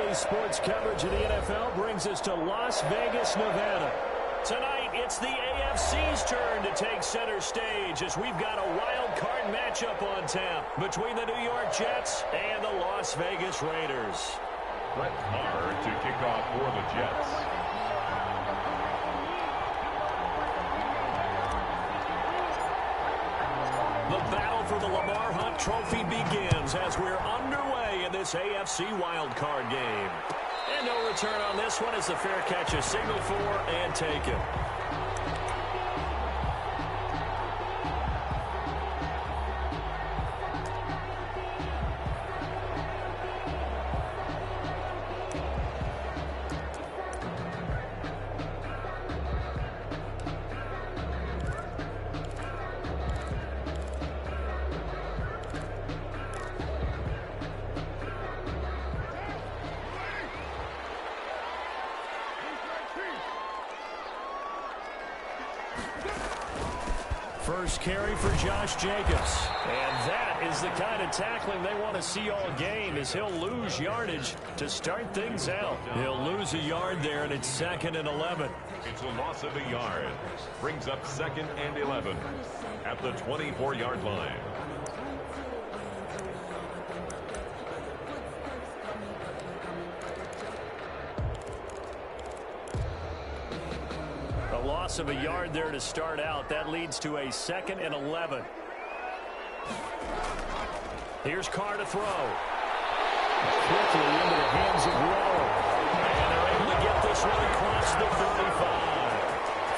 Daily sports coverage of the NFL brings us to Las Vegas, Nevada. Tonight, it's the AFC's turn to take center stage as we've got a wild card matchup on tap between the New York Jets and the Las Vegas Raiders. Brett Maher to kick off for the Jets. The battle for the Lamar Hunt Trophy begins as we're underway in this AFC wildcard game. And no return on this one as the fair catch is signaled for and taken. First carry for Josh Jacobs. And that is the kind of tackling they want to see all game as he'll lose yardage to start things out. He'll lose a yard there, and it's 2nd and 11. It's a loss of a yard. Brings up 2nd and 11 at the 24-yard line. Loss of a yard there to start out. That leads to a 2nd and 11. Here's Carr to throw. Quickly into the hands of Rowe. And they're able to get this one across the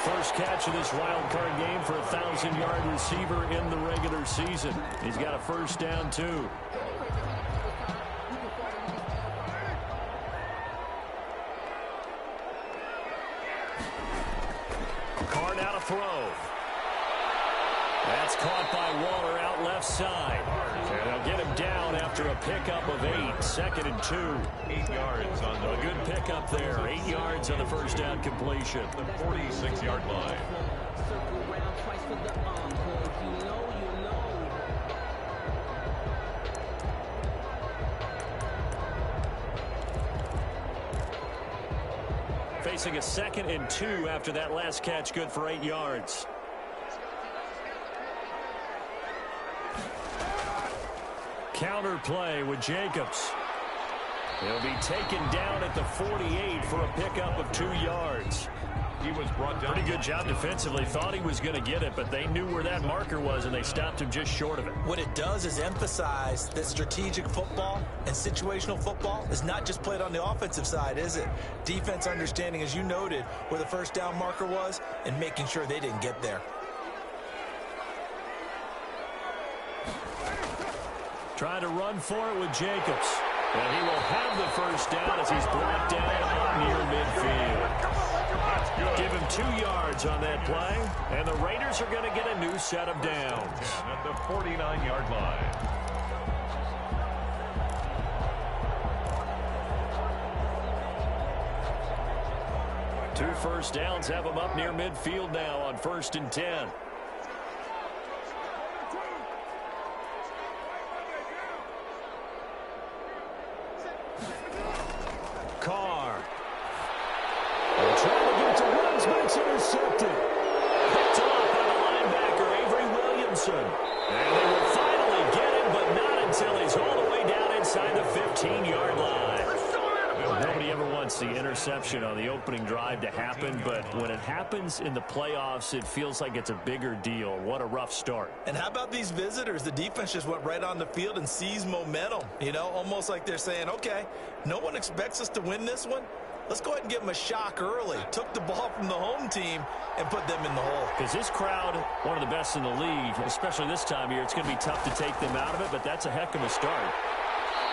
35. First catch of this wild card game for a 1,000-yard receiver in the regular season. He's got a first down, too. Carr now to throw. That's caught by Waller out left side. And they'll get him down after a pickup of 8. 2nd and 2. 8 yards on the... A good pickup there. 8 yards on the first down completion. The 46-yard line. Facing a 2nd and 2 after that last catch, good for 8 yards. Counter play with Jacobs. He'll be taken down at the 48 for a pickup of 2 yards. He was brought down. Pretty good job defensively. Thought he was going to get it, but they knew where that marker was, and they stopped him just short of it. What it does is emphasize that strategic football and situational football is not just played on the offensive side, is it? Defense understanding, as you noted, where the first down marker was and making sure they didn't get there. Trying to run for it with Jacobs. And he will have the first down as he's brought down near midfield. Give him 2 yards on that play, and the Raiders are going to get a new set of downs. At the 49-yard line. Two first downs have them up near midfield now on 1st and 10. Carr. They're trying to get to Woods, but it's intercepted. Picked off by the linebacker, Avery Williamson. And they will finally get him, but not until he's all the way down inside the 15-yard line. Nobody ever wants the interception on the opening drive to happen, but when it happens in the playoffs, it feels like it's a bigger deal. What a rough start. And how about these visitors? The defense just went right on the field and seized momentum. You know, almost like they're saying, okay, no one expects us to win this one. Let's go ahead and give them a shock early. Took the ball from the home team and put them in the hole. Because this crowd, one of the best in the league, especially this time of year, it's going to be tough to take them out of it, but that's a heck of a start.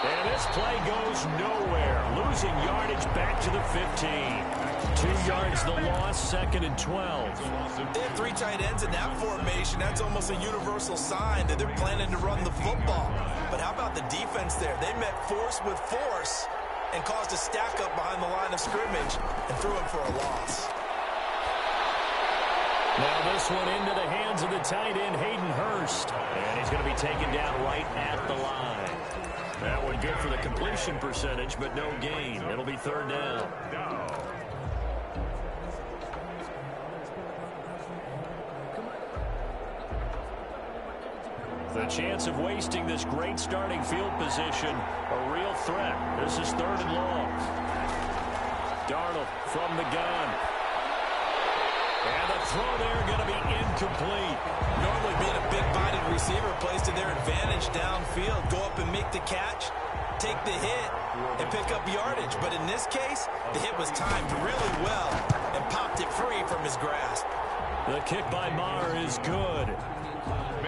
And this play goes nowhere. Losing yardage back to the 15. 2 yards the loss, 2nd and 12. They have 3 tight ends in that formation. That's almost a universal sign that they're planning to run the football. But how about the defense there? They met force with force and caused a stack up behind the line of scrimmage and threw him for a loss. Now this one into the hands of the tight end, Hayden Hurst. And he's going to be taken down right at the line. That one good for the completion percentage, but no gain. It'll be third down. The chance of wasting this great starting field position, a real threat. This is third and long. Darnold from the gun. And the throw there going to be incomplete. Normally being a big-bodied receiver plays to their advantage downfield. Go up and make the catch, take the hit, and pick up yardage. But in this case, the hit was timed really well and popped it free from his grasp. The kick by Maher is good.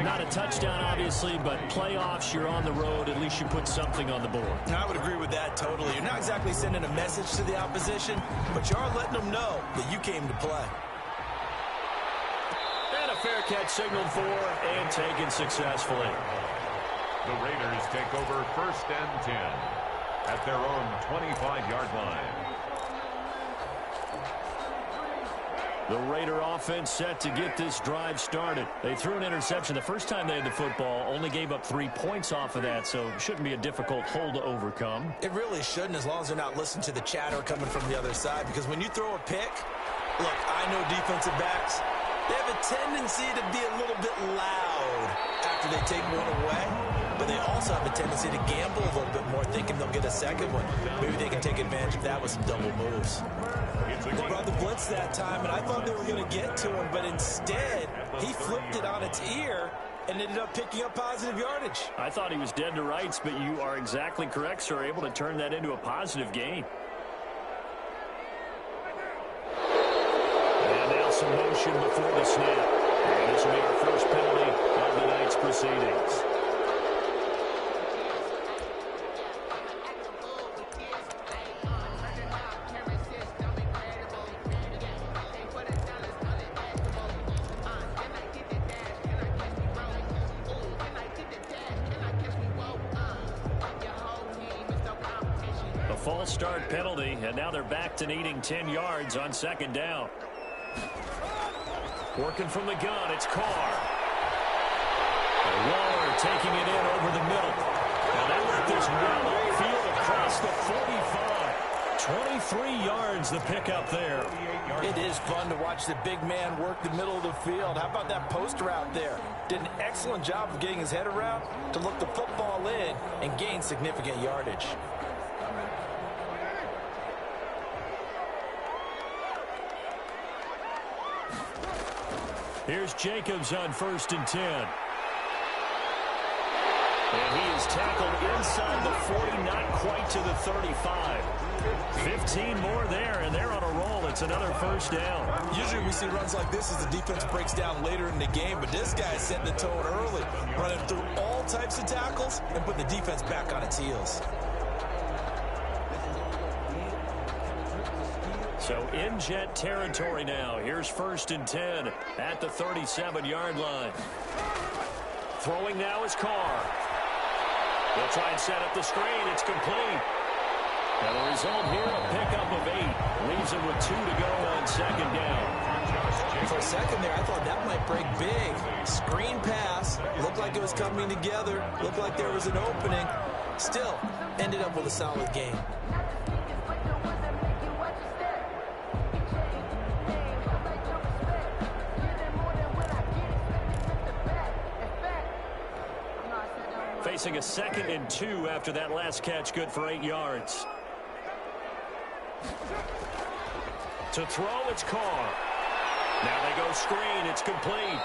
Not a touchdown, obviously, but playoffs, you're on the road. At least you put something on the board. I would agree with that totally. You're not exactly sending a message to the opposition, but you are letting them know that you came to play. And a fair catch signaled for and taken successfully. The Raiders take over 1st and 10 at their own 25-yard line. The Raider offense set to get this drive started. They threw an interception the first time they had the football, only gave up 3 points off of that, so it shouldn't be a difficult hole to overcome. It really shouldn't, as long as they're not listening to the chatter coming from the other side, because when you throw a pick, look, I know defensive backs, they have a tendency to be a little bit loud after they take one away, but they also have a tendency to gamble a little bit more, thinking they'll get a second one. Maybe they can take advantage of that with some double moves. They brought the blitz that time, and I thought they were going to get to him, but instead, he flipped it on its ear and ended up picking up positive yardage. I thought he was dead to rights, but you are exactly correct, sir, able to turn that into a positive gain. And now some motion before the snap. And this will be our first penalty of the night's proceedings. False start penalty, and now they're back to needing 10 yards on second down. Working from the gun, it's Carr. Waller taking it in over the middle. Now they let this run upfield across the 45. 23 yards the pickup there. It is fun to watch the big man work the middle of the field. How about that post route there? Did an excellent job of getting his head around to look the football in and gain significant yardage. Here's Jacobs on 1st and 10. And he is tackled inside the 40, not quite to the 35. 15 more there, and they're on a roll. It's another first down. Usually we see runs like this as the defense breaks down later in the game, but this guy is setting the tone early, running through all types of tackles and putting the defense back on its heels. So in Jet territory now. Here's 1st and 10 at the 37-yard line. Throwing now is Carr. They'll try and set up the screen. It's complete. And the result here, a pickup of 8. Leaves him with 2 to go on second down. For a second there, I thought that might break big. Screen pass. Looked like it was coming together. Looked like there was an opening. Still, ended up with a solid game. Facing a 2nd and 2 after that last catch, good for 8 yards. To throw, it's Carr. Now they go screen, it's complete.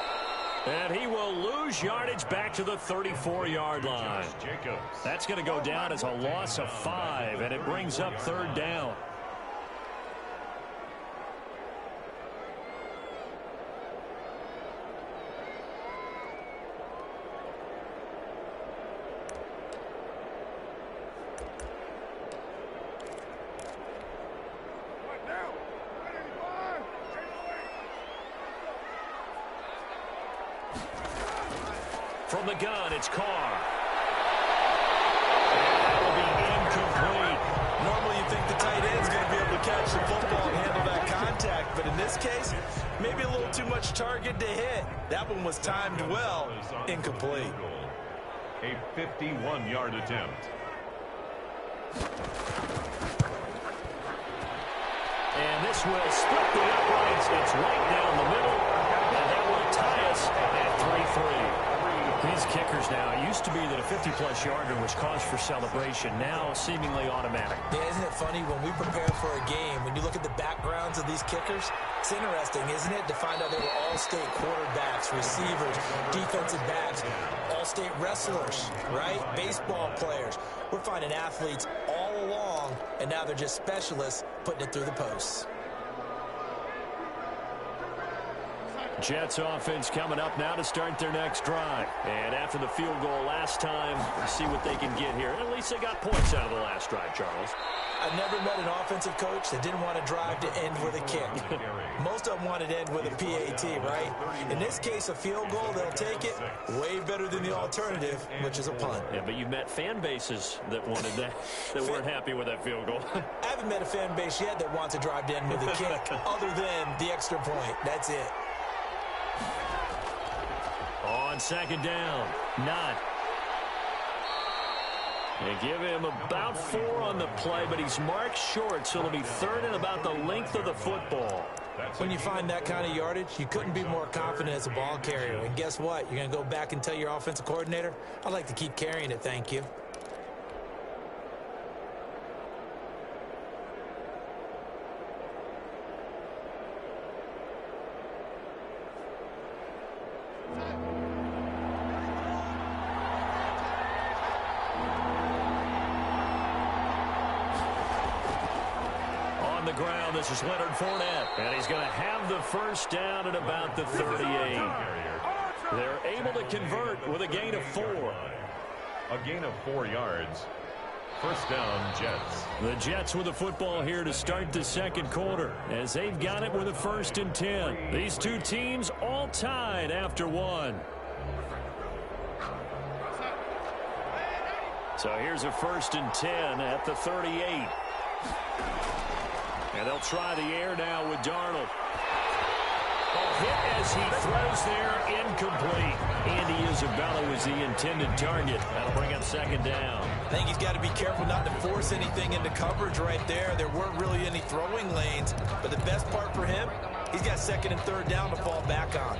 And he will lose yardage back to the 34-yard line. That's going to go down as a loss of 5, and it brings up third down. From the gun, it's Carr. And that will be incomplete. Normally you think the tight end's going to be able to catch the football and handle that contact, but in this case, Maybe a little too much target to hit. That one was timed well. Incomplete. A 51-yard attempt. And this will split the uprights. It's right down the middle. And that will tie us at 3-3. These kickers now, it used to be that a 50-plus yarder was cause for celebration. Now seemingly automatic. Yeah, isn't it funny when we prepare for a game, when you look at the backgrounds of these kickers, it's interesting, isn't it, to find out they were all-state quarterbacks, receivers, defensive backs, all-state wrestlers, right? Baseball players. We're finding athletes all along, and now they're just specialists putting it through the posts. Jets offense coming up now to start their next drive. And after the field goal last time, we'll see what they can get here. At least they got points out of the last drive, Charles. I've never met an offensive coach that didn't want to drive to end with a kick. Most of them wanted to end with a PAT, right? In this case, a field goal, they'll take it. Way better than the alternative, which is a punt. Yeah, but you've met fan bases that wanted that, that weren't happy with that field goal. I haven't met a fan base yet that wants to drive to end with a kick, other than the extra point. That's it. On second down, not. They give him about 4 on the play, but he's marked short, so it'll be third and about the length of the football. When you find that kind of yardage, you couldn't be more confident as a ball carrier. And guess what? You're going to go back and tell your offensive coordinator, I'd like to keep carrying it, thank you. The ground, this is Leonard Fournette, and he's going to have the first down at about the 38. They're able to convert with a gain of 4. A gain of 4 yards. First down, Jets. The Jets with the football here to start the second quarter, as they've got it with a 1st and 10. These two teams all tied after 1. So here's a 1st and 10 at the 38. And they'll try the air now with Darnold. A hit as he throws there, incomplete. Andy Isabella was the intended target. That'll bring up second down. I think he's got to be careful not to force anything into coverage right there. There weren't really any throwing lanes. But the best part for him, he's got second and third down to fall back on.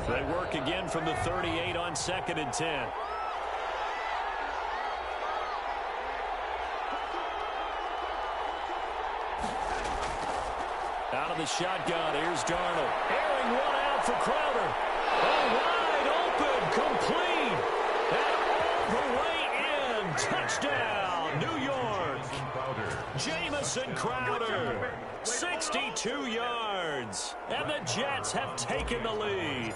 They work again from the 38 on 2nd and 10. Out of the shotgun, here's Darnold. Airing one out for Crowder. Oh, wide open, complete. And all the way in. Touchdown, New York. Jamison Crowder. 62 yards. And the Jets have taken the lead.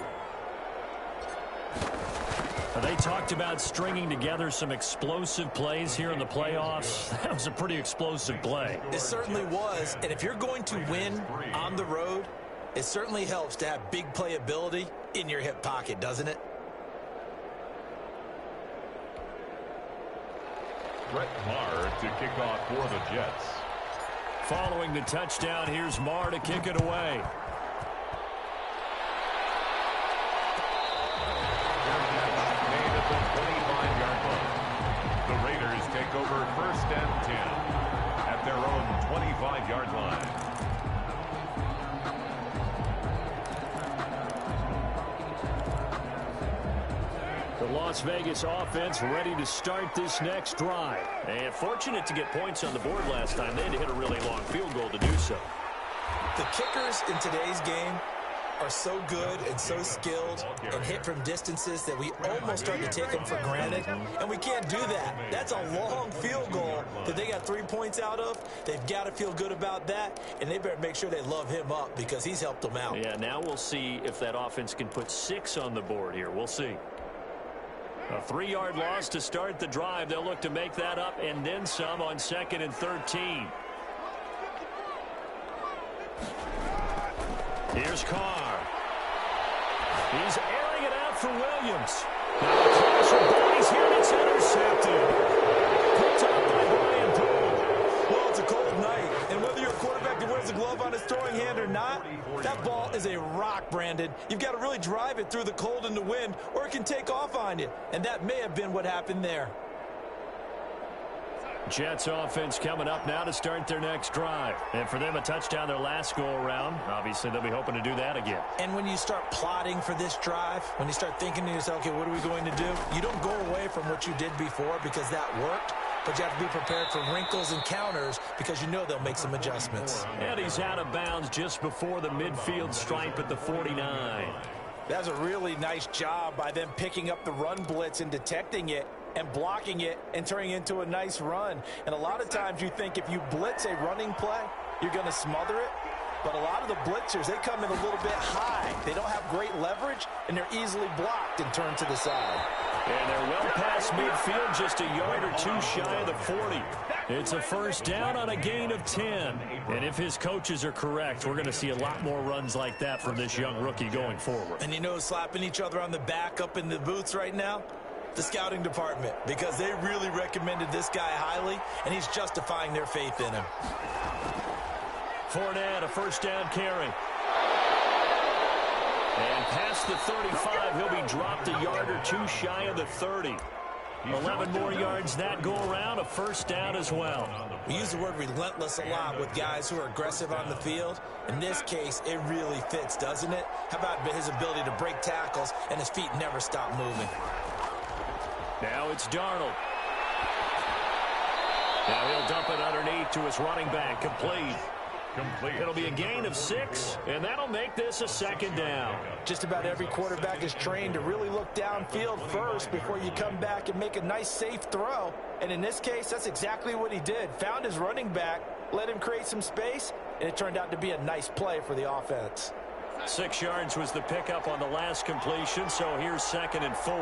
They talked about stringing together some explosive plays here in the playoffs. That was a pretty explosive play. It certainly was. And if you're going to win on the road, it certainly helps to have big playability in your hip pocket, doesn't it? Brett Maher to kick off for the Jets. Following the touchdown, here's Maher to kick it away. The Raiders take over 1st and 10 at their own 25-yard line. The Las Vegas offense ready to start this next drive. And fortunate to get points on the board last time. They had to hit a really long field goal to do so. The kickers in today's game are so good and so skilled and hit from distances that we almost start to take them for granted, and we can't do that. That's a long field goal that they got 3 points out of. They've got to feel good about that, and they better make sure they love him up because he's helped them out. Yeah, now we'll see if that offense can put 6 on the board here. We'll see. A 3-yard loss to start the drive. They'll look to make that up and then some on 2nd and 13. Here's Carr. He's airing it off for Williams. Now a clash of bodies here, and it's intercepted. Picked up by Brian Poole. Well, it's a cold night, and whether you're a quarterback that wears a glove on his throwing hand or not, that ball is a rock, Brandon. You've got to really drive it through the cold and the wind, or it can take off on you, and that may have been what happened there. Jets offense coming up now to start their next drive. And for them, a touchdown their last go-around. Obviously, they'll be hoping to do that again. And when you start plotting for this drive, when you start thinking to yourself, okay, what are we going to do? You don't go away from what you did before because that worked, but you have to be prepared for wrinkles and counters because you know they'll make some adjustments. And he's out of bounds just before the midfield stripe at the 49. That's a really nice job by them picking up the run blitz and detecting it and blocking it and turning it into a nice run. And a lot of times you think if you blitz a running play, you're going to smother it. But a lot of the blitzers, they come in a little bit high. They don't have great leverage, and they're easily blocked and turned to the side. And they're well past midfield, just a yard or two shy of the 40. It's a first down on a gain of 10. And if his coaches are correct, we're going to see a lot more runs like that from this young rookie going forward. And you know, slapping each other on the back up in the booths right now? The scouting department, because they really recommended this guy highly, and he's justifying their faith in him. Fournette, a first down carry. And past the 35, he'll be dropped a yard or two shy of the 30. 11 more yards that go around, a first down as well. We use the word relentless a lot with guys who are aggressive on the field. In this case, it really fits, doesn't it? How about his ability to break tackles and his feet never stop moving? Now it's Darnold. Now he'll dump it underneath to his running back, complete. It'll be a gain of 6, and that'll make this a second down. Just about every quarterback is trained to really look downfield first before you come back and make a nice, safe throw. And in this case, that's exactly what he did. Found his running back, let him create some space, and it turned out to be a nice play for the offense. 6 yards was the pickup on the last completion, so here's 2nd and 4.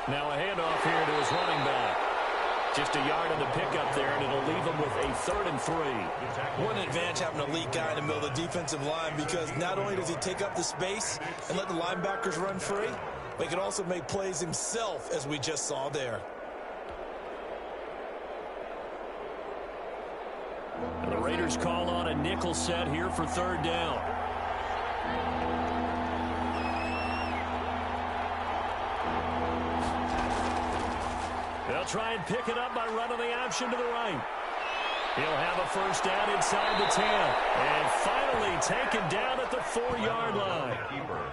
Now a handoff here to his running back. Just a yard on the pickup there, and it'll leave him with a 3rd and 3. What an advantage having an elite guy in the middle of the defensive line, because not only does he take up the space and let the linebackers run free, but he can also make plays himself, as we just saw there. And the Raiders call on a nickel set here for 3rd down. They'll try and pick it up by running the option to the right. He'll have a first down inside the 10. And finally taken down at the 4-yard line.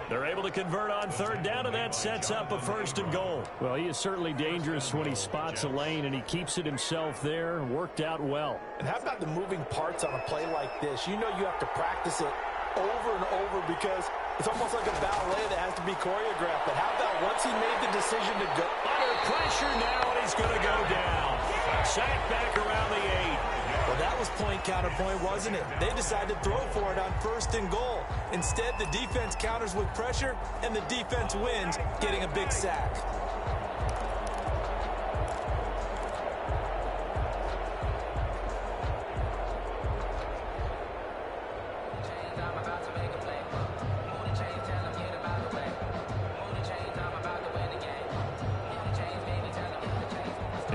They're able to convert on 3rd down, and that sets up a 1st and goal. Well, he is certainly dangerous when he spots a lane, and he keeps it himself there. Worked out well. And how about the moving parts on a play like this? You know you have to practice it over and over because it's almost like a ballet that has to be choreographed. But how about once he made the decision to go? Under pressure now, and he's going to go down. Sacked back around the 8. Well, that was point counterpoint, wasn't it? They decided to throw for it on 1st and goal. Instead, the defense counters with pressure, and the defense wins, getting a big sack.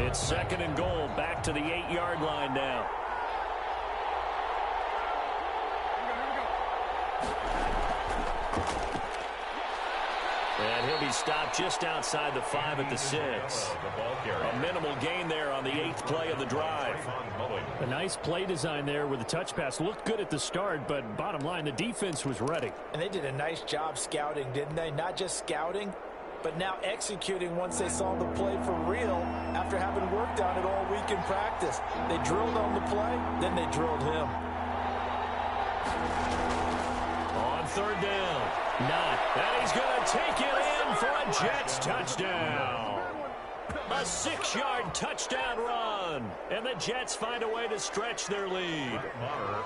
It's 2nd and goal, back to the 8-yard line now. And he'll be stopped just outside the 5 at the 6. A minimal gain there on the 8th play of the drive. A nice play design there with the touch pass. Looked good at the start, but bottom line, the defense was ready. And they did a nice job scouting, didn't they? Not just scouting, but now executing once they saw the play for real after having worked on it all week in practice. They drilled on the play, then they drilled him. On 3rd down. Not. And he's going to take it in for a Jets touchdown. A 6-yard touchdown run. And the Jets find a way to stretch their lead.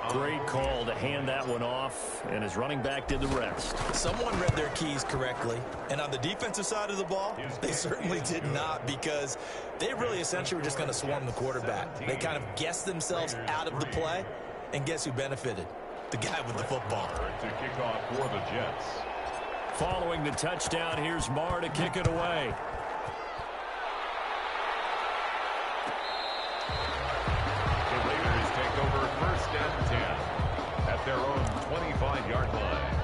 Great call to hand that one off, and his running back did the rest. Someone read their keys correctly. And on the defensive side of the ball, they certainly did not, because they really essentially were just going to swarm the quarterback. They kind of guessed themselves out of the play, and guess who benefited? The guy with the football. To kick off for the Jets. Following the touchdown, here's Marr to kick it away. The Raiders take over 1st and 10 at their own 25-yard line.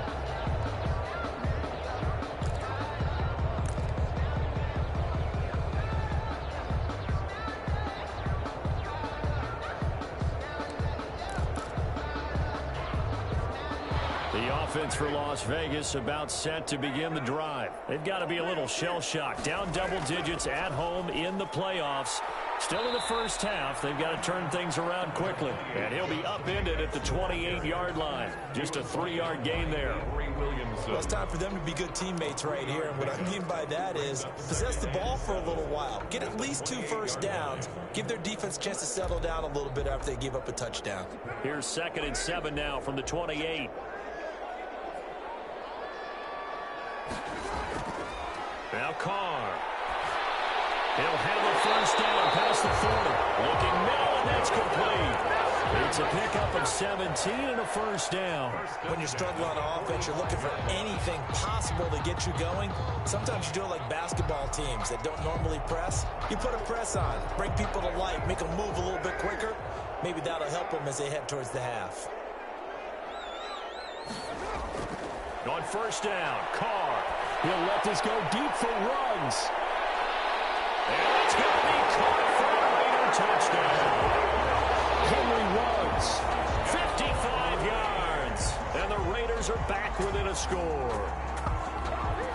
The offense for Las Vegas about set to begin the drive. They've got to be a little shell-shocked. Down double digits at home in the playoffs. Still in the first half. They've got to turn things around quickly. And he'll be upended at the 28-yard line. Just a 3-yard gain there. Well, it's time for them to be good teammates right here. And what I mean by that is possess the ball for a little while. Get at least 2 first downs. Give their defense a chance to settle down a little bit after they give up a touchdown. Here's 2nd and 7 now from the 28. Now Carr. He'll have a first down past the 40. Looking middle, and that's complete. It's a pickup of 17 and a first down. When you're struggling on offense, you're looking for anything possible to get you going. Sometimes you do it like basketball teams that don't normally press. You put a press on, bring people to life, make them move a little bit quicker. Maybe that'll help them as they head towards the half. On first down, Carr. He'll let this go deep for runs. And it's going to be caught for a Raider touchdown. Henry runs 55 yards. And the Raiders are back within a score.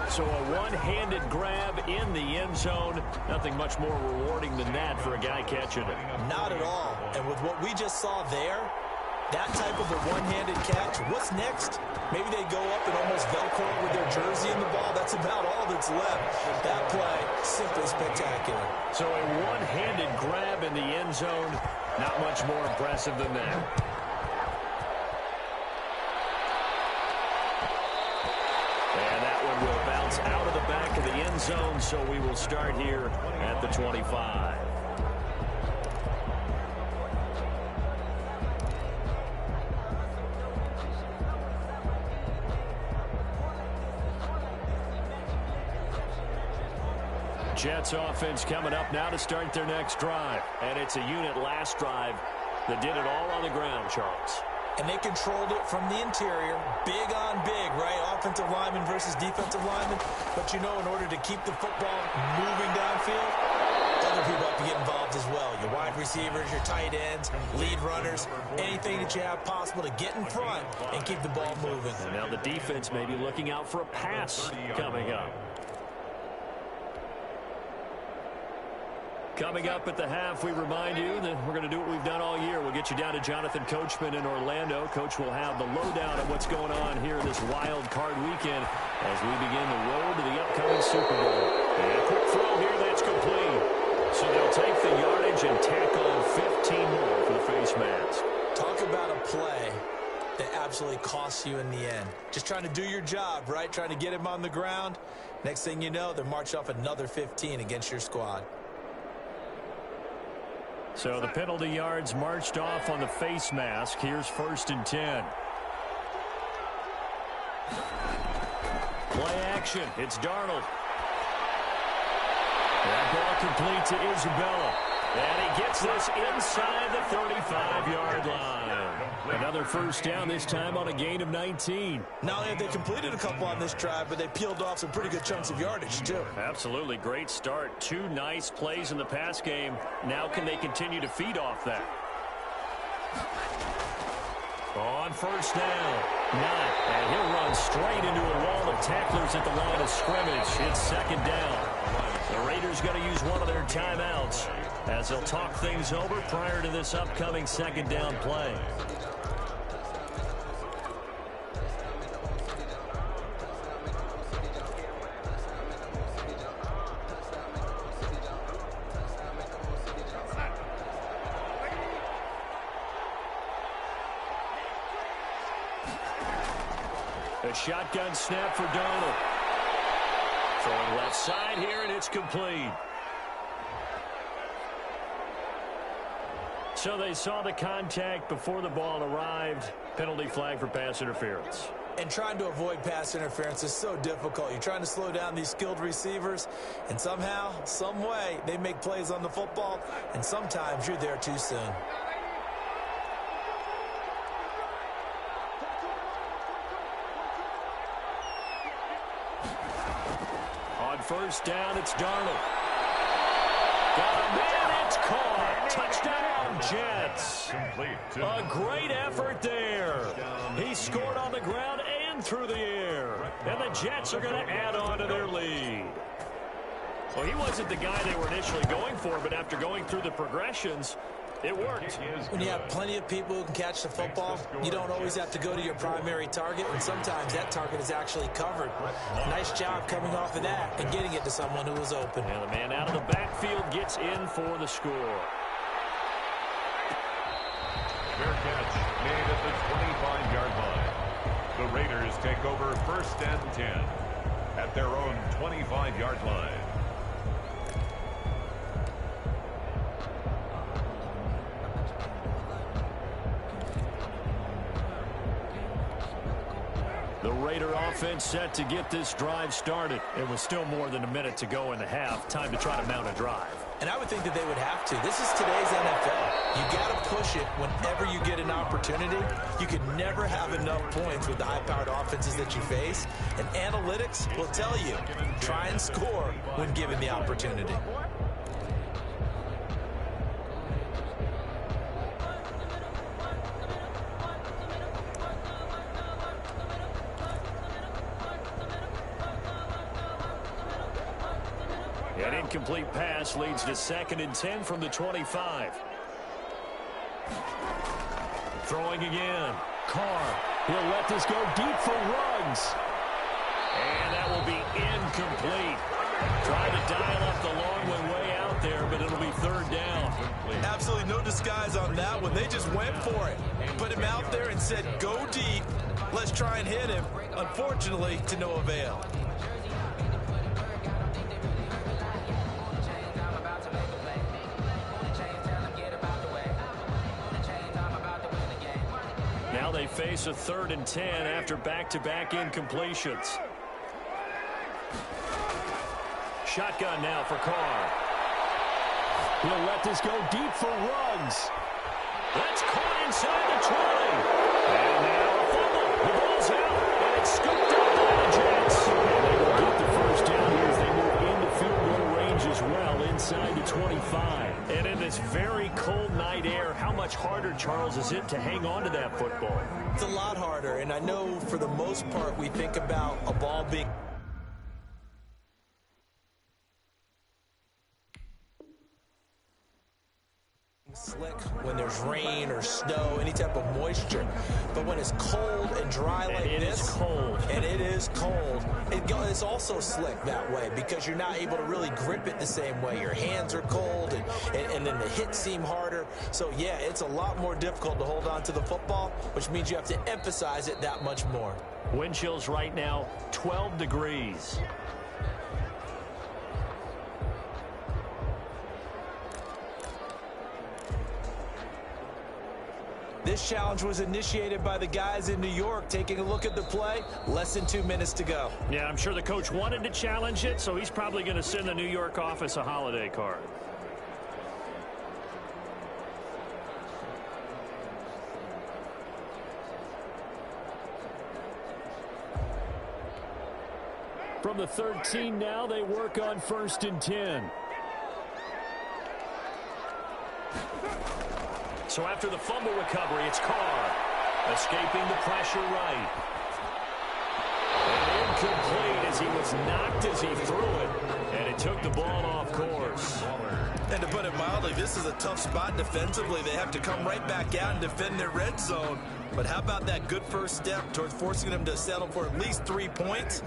So a one-handed grab in the end zone. Nothing much more rewarding than that for a guy catching it. Not at all. And with what we just saw there, that type of a one-handed catch, what's next? Maybe they go up and almost Velcro with their jersey in the ball. That's about all that's left. That play, simply spectacular. So a one-handed grab in the end zone, not much more impressive than that. And that one will bounce out of the back of the end zone, so we will start here at the 25. Jets offense coming up now to start their next drive. And it's a unit last drive that did it all on the ground, Charles. And they controlled it from the interior. Big on big, right? Offensive lineman versus defensive lineman. But you know, in order to keep the football moving downfield, other people have to get involved as well. Your wide receivers, your tight ends, lead runners, anything that you have possible to get in front and keep the ball moving. And now the defense may be looking out for a pass coming up. Coming up at the half, we remind you that we're going to do what we've done all year. We'll get you down to Jonathan Coachman in Orlando. Coach will have the lowdown of what's going on here this wild card weekend as we begin the road to the upcoming Super Bowl. And a quick throw here, that's complete. So they'll take the yardage and tack on 15 more for the face mask. Talk about a play that absolutely costs you in the end. Just trying to do your job, right? Trying to get him on the ground. Next thing you know, they're marched off another 15 against your squad. So the penalty yards marched off on the face mask. Here's 1st and 10. Play action. It's Darnold. That ball complete to Isabella. And he gets this inside the 35-yard line. Another first down, this time on a gain of 19. Not only have they completed a couple on this drive, but they peeled off some pretty good chunks of yardage, too. Absolutely. Great start. 2 nice plays in the pass game. Now can they continue to feed off that? On first down. Not. And he'll run straight into a wall of tacklers at the line of scrimmage. It's 2nd down. The Raiders going to use one of their timeouts as they'll talk things over prior to this upcoming 2nd down play. A shotgun snap for Darnold. Throwing left side here, and it's complete. So they saw the contact before the ball arrived. Penalty flag for pass interference. And trying to avoid pass interference is so difficult. You're trying to slow down these skilled receivers, and somehow, some way, they make plays on the football, and sometimes you're there too soon. On first down, it's Darnold. Got a man, it's caught. Touchdown, Jets. A great effort there. He scored on the ground and through the air. And the Jets are going to add on to their lead. Well, he wasn't the guy they were initially going for, but after going through the progressions, it worked. When you have plenty of people who can catch the football, you don't always have to go to your primary target, and sometimes that target is actually covered. Nice job coming off of that and getting it to someone who was open. And the man out of the backfield gets in for the score. Fair catch made at the 25-yard line. The Raiders take over first and 10 at their own 25-yard line. The Raider offense set to get this drive started. It was still more than a minute to go in the half. Time to try to mount a drive. And I would think that they would have to. This is today's NFL. You got to push it whenever you get an opportunity. You can never have enough points with the high-powered offenses that you face. And analytics will tell you, try and score when given the opportunity. An incomplete pass leads to 2nd and 10 from the 25. Throwing again. Carr. He'll let this go deep for Ruggs. And that will be incomplete. Trying to dial up the long one way out there, but it'll be 3rd down. Absolutely no disguise on that one. They just went for it. Put him out there and said, go deep. Let's try and hit him. Unfortunately, to no avail. Now they face a 3rd and 10 after back-to-back incompletions. Shotgun now for Carr. He'll let this go deep for Ruggs. That's caught inside the 20. And now a fumble. The ball's out, and it's scooped up by the Jets. And they will get the first down here as they move into field goal range as well inside the 25. And in this very cold night air, how much harder, Charles, is it to hang on to that football? It's a lot harder, and I know for the most part we think about a ball being slick when there's rain or snow, any type of moisture. But when it's cold and dry like this, it's cold. And it is cold, it's also slick that way because you're not able to really grip it the same way. Your hands are cold, and then the hits seem harder. So, yeah, it's a lot more difficult to hold on to the football, which means you have to emphasize it that much more. Wind chills right now, 12 degrees. This challenge was initiated by the guys in New York. Taking a look at the play, less than 2 minutes to go. Yeah, I'm sure the coach wanted to challenge it, so he's probably going to send the New York office a holiday card. From the 13 now, they work on 1st and 10. So after the fumble recovery, it's Carr. Escaping the pressure right. And incomplete as he was knocked as he threw it. And it took the ball off course. And to put it mildly, this is a tough spot defensively. They have to come right back out and defend their red zone. But how about that good first step towards forcing them to settle for at least 3 points?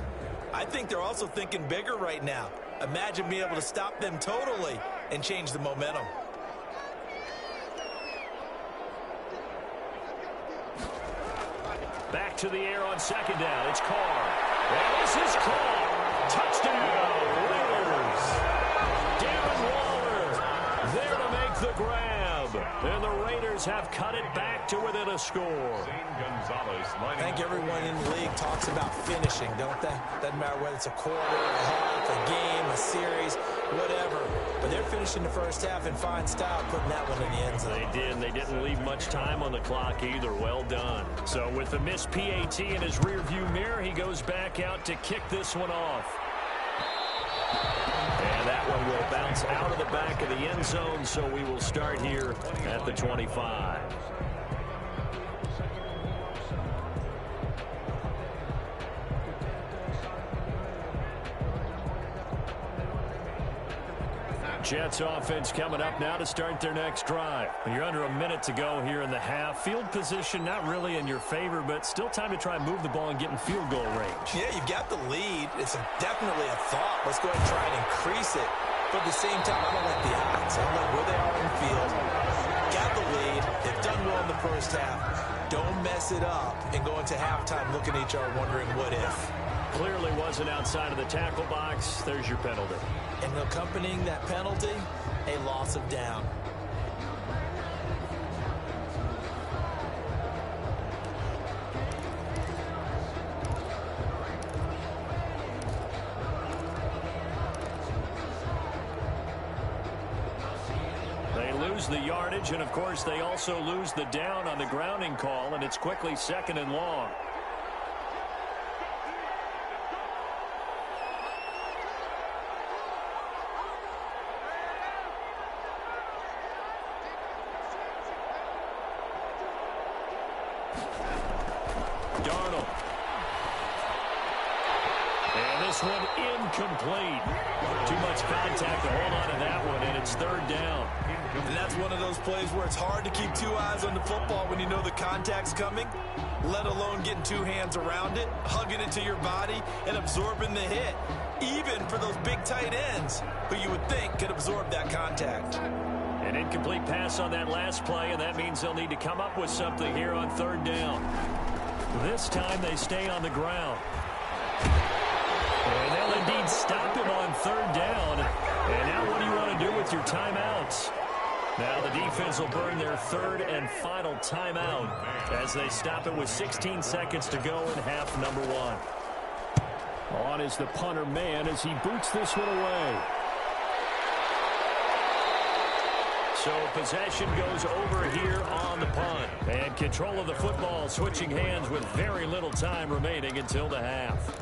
I think they're also thinking bigger right now. Imagine being able to stop them totally and change the momentum. Back to the air on 2nd down. It's Carr. And this is caught. Touchdown, Raiders. Darren Waller there to make the grab. And the Raiders have cut it back to within a score. I think everyone in the league talks about finishing, don't they? Doesn't matter whether it's a quarter, a half, a game, a series, whatever. But they're finishing the first half in fine style, putting that one in the end zone. They did, and they didn't leave much time on the clock either. Well done. So with the missed PAT in his rearview mirror, he goes back out to kick this one off. And that one will bounce out of the back of the end zone, so we will start here at the 25. Jets offense coming up now to start their next drive. You're under a minute to go here in the half. Field position not really in your favor, but still time to try and move the ball and get in field goal range. Yeah, you've got the lead. It's definitely a thought. Let's go ahead and try and increase it. But at the same time, I don't like the odds. I don't like where they are in the field. Got the lead. They've done well in the first half. Don't mess it up and go into halftime looking at each other wondering what if. Clearly wasn't outside of the tackle box. There's your penalty. And accompanying that penalty, a loss of down. They lose the yardage, and of course they also lose the down on the grounding call, and it's quickly 2nd and long. Incomplete. Too much contact to hold on to that one, and it's 3rd down. And that's one of those plays where it's hard to keep 2 eyes on the football when you know the contact's coming, let alone getting 2 hands around it, hugging it to your body, and absorbing the hit, even for those big tight ends who you would think could absorb that contact. An incomplete pass on that last play, and that means they'll need to come up with something here on 3rd down. This time they stay on the ground. And they'll indeed stop him on 3rd down. And now what do you want to do with your timeouts? Now the defense will burn their 3rd and final timeout as they stop it with 16 seconds to go in half number 1. On is the punter man as he boots this one away. So possession goes over here on the punt. And control of the football switching hands with very little time remaining until the half.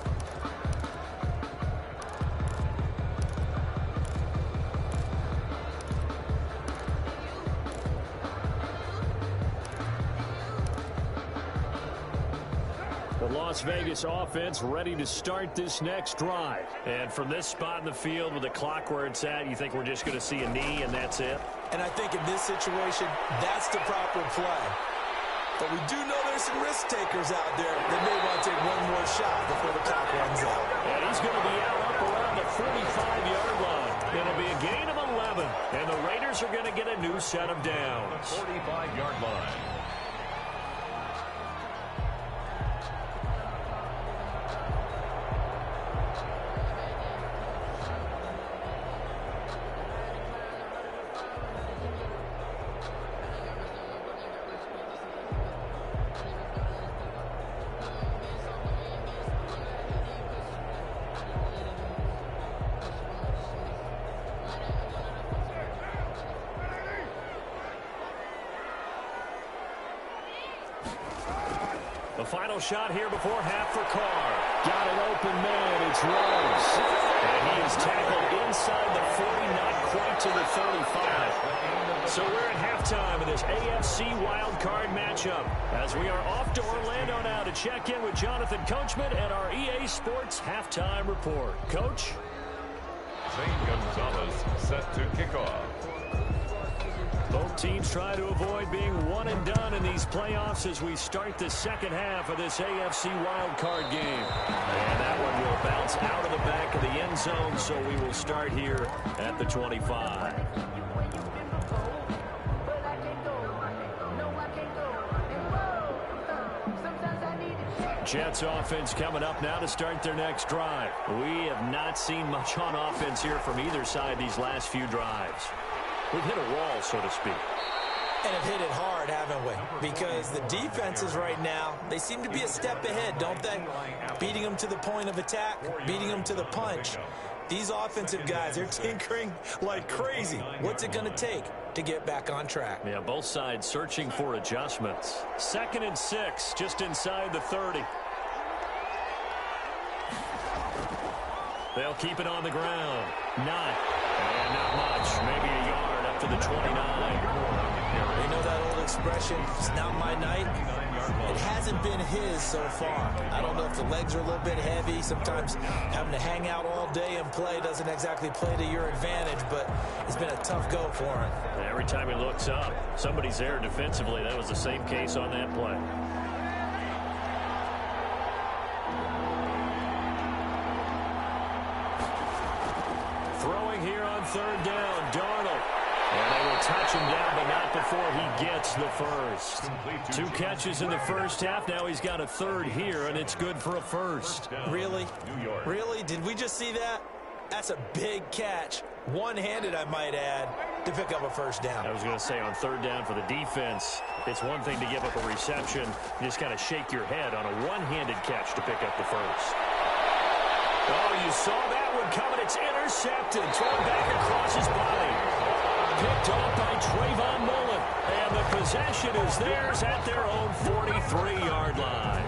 Las Vegas offense ready to start this next drive. And from this spot in the field with the clock where it's at, you think we're just going to see a knee and that's it? And I think in this situation, that's the proper play. But we do know there's some risk takers out there that may want to take one more shot before the clock runs out. And he's going to be out up around the 45-yard line. It'll be a gain of 11. And the Raiders are going to get a new set of downs. 45-yard line. The final shot here before half for Carr. Got an open man. It's Rose. And he is tackled inside the 40, not quite to the 35. So we're at halftime of this AFC Wildcard matchup as we are off to Orlando now to check in with Jonathan Coachman and our EA Sports halftime report. Coach? Zane Gonzalez set to kick off. Both teams try to avoid being one and done in these playoffs as we start the second half of this AFC wildcard game. And that one will bounce out of the back of the end zone, so we will start here at the 25. Jets offense coming up now to start their next drive. We have not seen much on offense here from either side these last few drives. We've hit a wall, so to speak. And have hit it hard, haven't we? Because the defenses right now, they seem to be a step ahead, don't they? Beating them to the point of attack, beating them to the punch. These offensive guys, they're tinkering like crazy. What's it going to take to get back on track? Yeah, both sides searching for adjustments. 2nd and 6, just inside the 30. They'll keep it on the ground. Not much. Maybe a yard up to the 29. You know that old expression, it's not my night? It hasn't been his so far. I don't know if the legs are a little bit heavy. Sometimes having to hang out all day and play doesn't exactly play to your advantage, but it's been a tough go for him. Every time he looks up, somebody's there defensively. That was the same case on that play. Throwing here on 3rd down, Darnold. And they will touch him down, but not before he gets the first. 2 catches in the first half. Now he's got a 3rd here, and it's good for a first. Really? Really? Did we just see that? That's a big catch. One-handed, I might add, to pick up a first down. I was going to say, on 3rd down for the defense, it's one thing to give up a reception. You just got to shake your head on a one-handed catch to pick up the first. Oh, you saw that one coming. It's intercepted. Thrown back across his body. Picked off by Trayvon Mullen. And the possession is theirs at their own 43-yard line.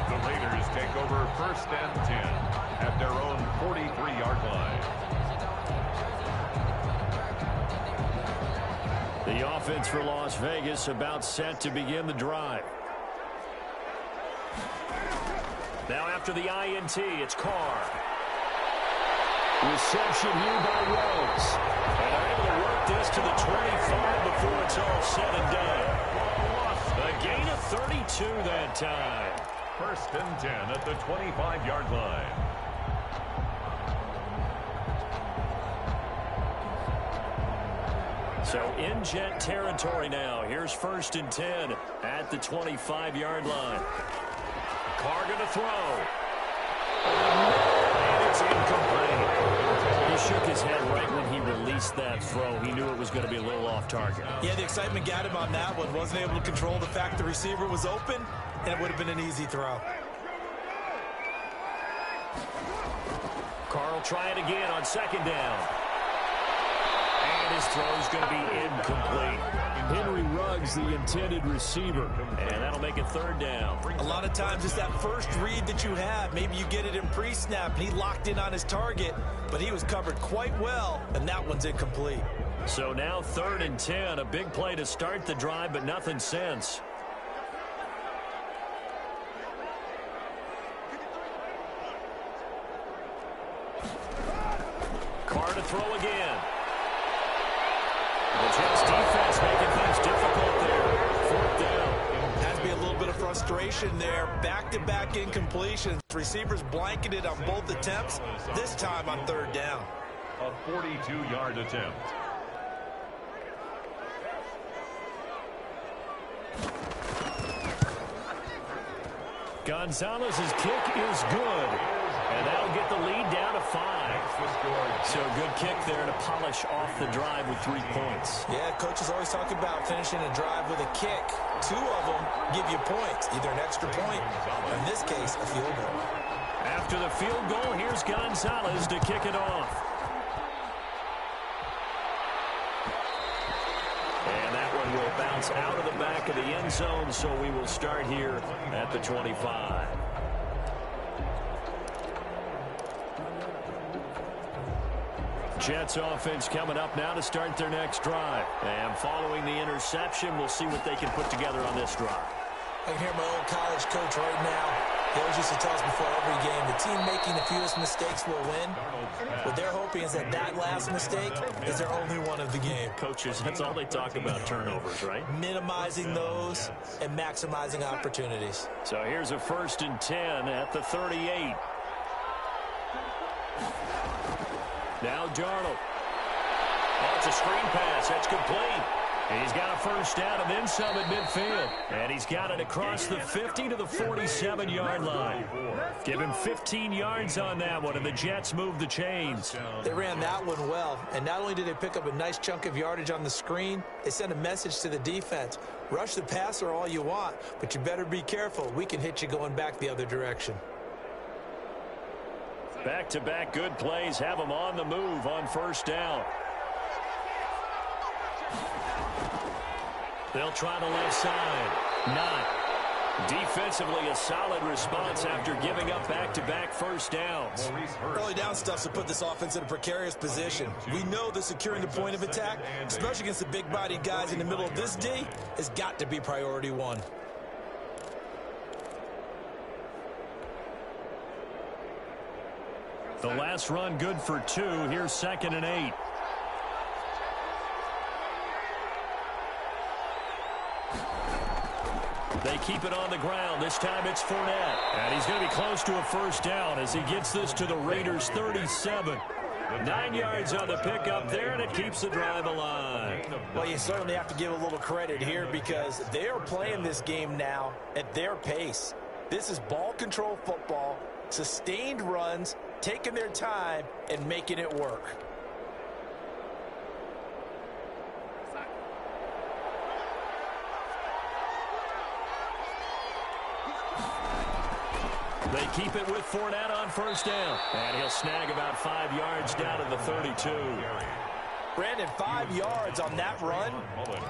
The Raiders take over 1st and 10 at their own 43-yard line. The offense for Las Vegas about set to begin the drive. Now after the INT, it's Carr. Reception here by Rhodes. And they're able to work this to the 25 before it's all said and done. A gain of 32 that time. 1st and 10 at the 25-yard line. So in Jet territory now. Here's 1st and 10 at the 25-yard line. Carr going to throw. And it's incomplete. He shook his head right when he released that throw. He knew it was going to be a little off target. Yeah, the excitement got him on that one. Wasn't able to control the fact the receiver was open, and it would have been an easy throw. Carr will try it again on 2nd down. And his throw is going to be incomplete. Henry Ruggs, the intended receiver. And that'll make it 3rd down. A lot of times it's that first read that you have. Maybe you get it in pre-snap, and he locked in on his target, but he was covered quite well, and that one's incomplete. So now 3rd and 10, a big play to start the drive, but nothing since. Carr to throw again. The Jets defense making things difficult there. 4th down. Has to be a little bit of frustration there. Back-to-back incompletions. Receivers blanketed on both attempts, this time on 3rd down. A 42-yard attempt. Gonzalez's kick is good. And that'll get the lead down to 5. So a good kick there to polish off the drive with 3 points. Yeah, coaches always talk about finishing a drive with a kick. 2 of them give you points, either an extra point, or in this case, a field goal. After the field goal, here's Gonzalez to kick it off. And that one will bounce out of the back of the end zone, so we will start here at the 25. Jets offense coming up now to start their next drive. And following the interception, we'll see what they can put together on this drive. I can hear my old college coach right now. He always used to tell us before every game, the team making the fewest mistakes will win. What they're hoping is that that last mistake is their only one of the game. Coaches, that's all they talk about, turnovers, right? Minimizing those and maximizing opportunities. So here's a 1st and 10 at the 38. Now Darnold. Oh, it's a screen pass. That's complete. He's got a first down and then some at midfield. And he's got it across the 50 to the 47-yard line. Give him 15 yards on that one, and the Jets move the chains. They ran that one well, and not only did they pick up a nice chunk of yardage on the screen, they sent a message to the defense. Rush the passer all you want, but you better be careful. We can hit you going back the other direction. Back-to-back good plays have them on the move on first down. They'll try the left side. Not. Defensively, a solid response after giving up back-to-back first downs. Early down stuff to put this offense in a precarious position. We know that securing the point of attack, especially against the big-bodied guys in the middle of this D, has got to be priority one. The last run good for 2. Here's 2nd and 8. They keep it on the ground. This time it's Fournette. And he's going to be close to a first down as he gets this to the Raiders' 37. 9 yards on the pickup there, and it keeps the drive alive. Well, you certainly have to give a little credit here because they are playing this game now at their pace. This is ball control football, sustained runs, taking their time, and making it work. They keep it with Fournette on first down. And he'll snag about 5 yards down to the 32. Brandon, 5 yards on that run.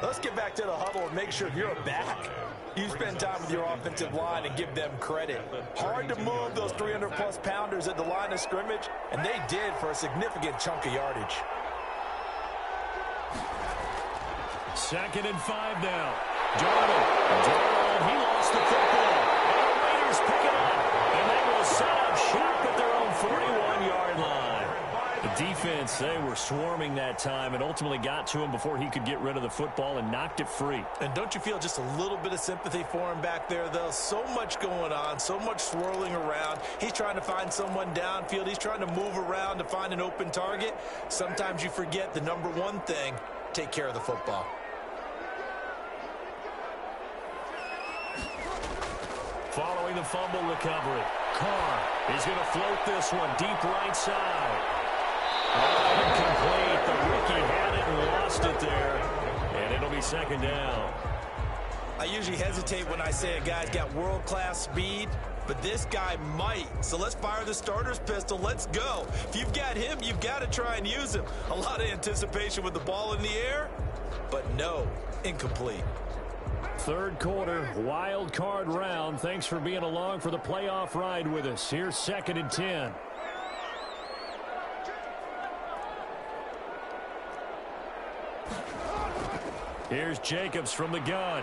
Let's get back to the huddle and make sure you're a back. You spend time with your offensive line and give them credit. Hard to move those 300-plus pounders at the line of scrimmage, and they did for a significant chunk of yardage. 2nd and 5 now. Darnold, he lost the football. And the Raiders pick it up. And they will set up shop at their own 41-yard line. The defense, they were swarming that time and ultimately got to him before he could get rid of the football and knocked it free. And don't you feel just a little bit of sympathy for him back there, though? So much going on, so much swirling around. He's trying to find someone downfield. He's trying to move around to find an open target. Sometimes you forget the number one thing, take care of the football. Following the fumble recovery, Carr is going to float this one deep right side. Incomplete. The rookie had it and lost it there. And it'll be 2nd down. I usually hesitate when I say a guy's got world-class speed, but this guy might. So let's fire the starter's pistol. Let's go. If you've got him, you've got to try and use him. A lot of anticipation with the ball in the air, but no, incomplete. 3rd quarter, wild card round. Thanks for being along for the playoff ride with us. Here's 2nd and 10. Here's Jacobs from the gun.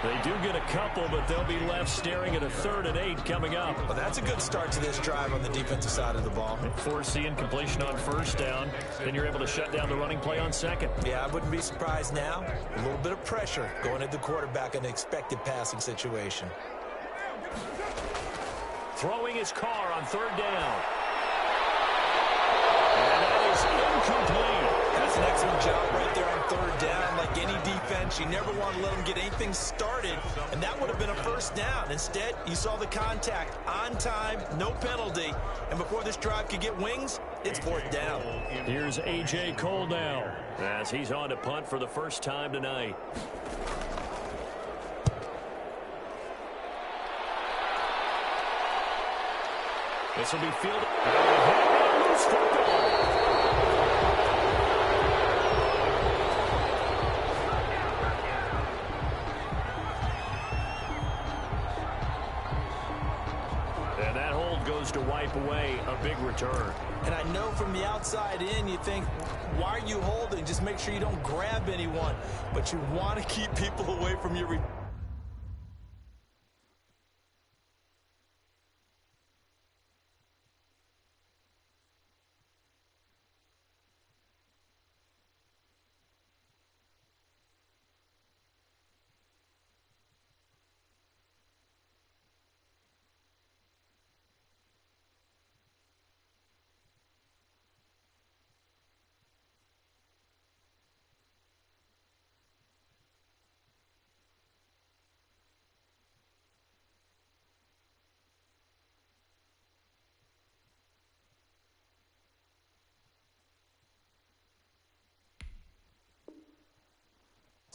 They do get a couple, but they'll be left staring at a 3rd and 8 coming up. Well, that's a good start to this drive on the defensive side of the ball. Force the incompletion on first down. Then you're able to shut down the running play on 2nd. Yeah, I wouldn't be surprised now. A little bit of pressure going at the quarterback in an expected passing situation. Throwing his Carr on 3rd down. And that is incomplete. That's an excellent job right there on 3rd down. Like any defense, you never want to let them get anything started, and that would have been a first down. Instead, you saw the contact on time, no penalty, and before this drive could get wings, it's 4th down. Here's A.J. Cole now as he's on to punt for the first time tonight. This will be fielded. Loose football. And that hold goes to wipe away a big return. And I know from the outside in, you think, why are you holding? Just make sure you don't grab anyone. But you want to keep people away from your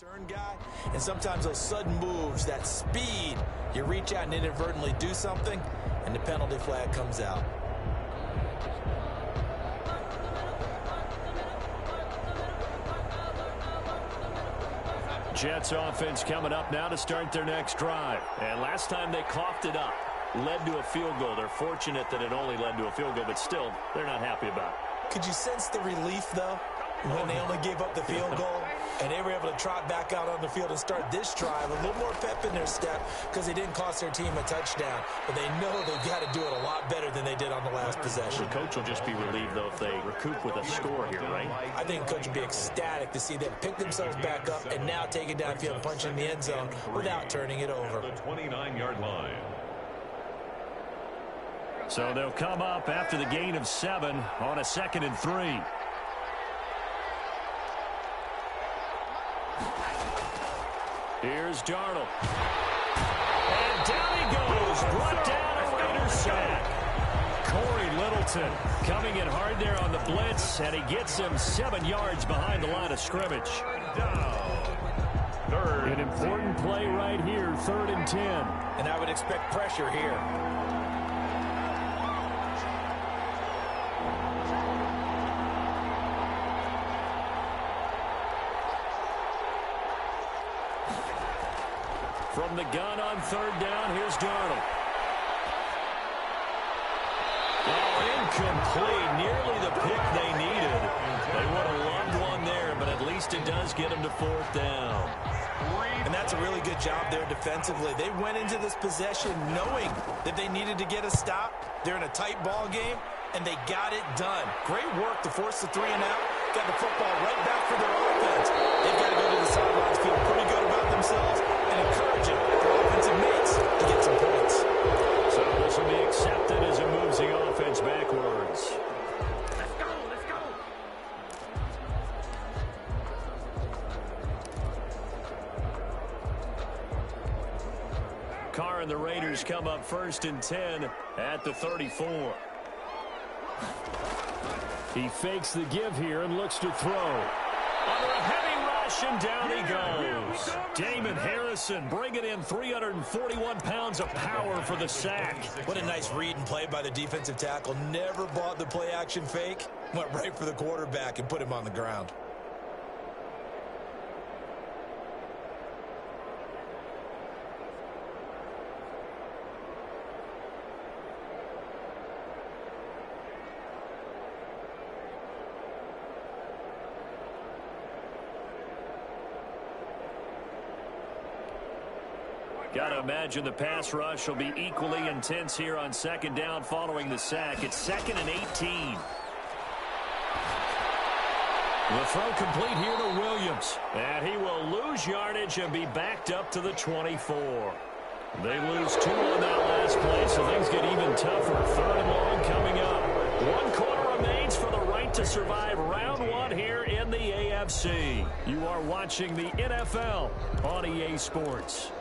Turn guy, and sometimes those sudden moves, that speed, you reach out and inadvertently do something, and the penalty flag comes out. Jets offense coming up now to start their next drive. And last time they coughed it up, led to a field goal. They're fortunate that it only led to a field goal, but still, they're not happy about it. Could you sense the relief, though, when they only gave up the field goal and they were able to trot back out on the field and start this drive, a little more pep in their step because they didn't cost their team a touchdown, but they know they've got to do it a lot better than they did on the last possession. The coach will just be relieved, though, if they recoup with a score here, right? I think the coach would be ecstatic to see them pick themselves back up and now take it downfield and punch in the end zone without turning it over. The 29-yard line. So they'll come up after the gain of 7 on a 2nd and 3. Here's Darnold. And down he goes. Brought down a Raiders sack. Corey Littleton coming in hard there on the blitz, and he gets him 7 yards behind the line of scrimmage. Down. Third. An important play right here, 3rd and 10. And I would expect pressure here. From the gun on 3rd down, here's Darnold. Oh, incomplete. Nearly the pick they needed. They would have loved one there, but at least it does get them to 4th down. And that's a really good job there defensively. They went into this possession knowing that they needed to get a stop. They're in a tight ball game, and they got it done. Great work to force the 3 and out. Got the football right back for their offense. They've got to go to the sidelines, feel pretty good about themselves, and encouraging their offensive mates to get some points. So this will be accepted as it moves the offense backwards. Let's go, let's go. Carr and the Raiders come up 1st and 10 at the 34. He fakes the give here and looks to throw. Under a heavy rush, and down he goes. Damon Harrison bringing in 341 pounds of power for the sack. What a nice read and play by the defensive tackle. Never bought the play-action fake. Went right for the quarterback and put him on the ground. Got to imagine the pass rush will be equally intense here on 2nd down following the sack. It's 2nd and 18. The throw complete here to Williams. And he will lose yardage and be backed up to the 24. They lose 2 on that last play, so things get even tougher. 3rd and long coming up. 1 quarter remains for the right to survive round 1 here in the AFC. You are watching the NFL on EA Sports.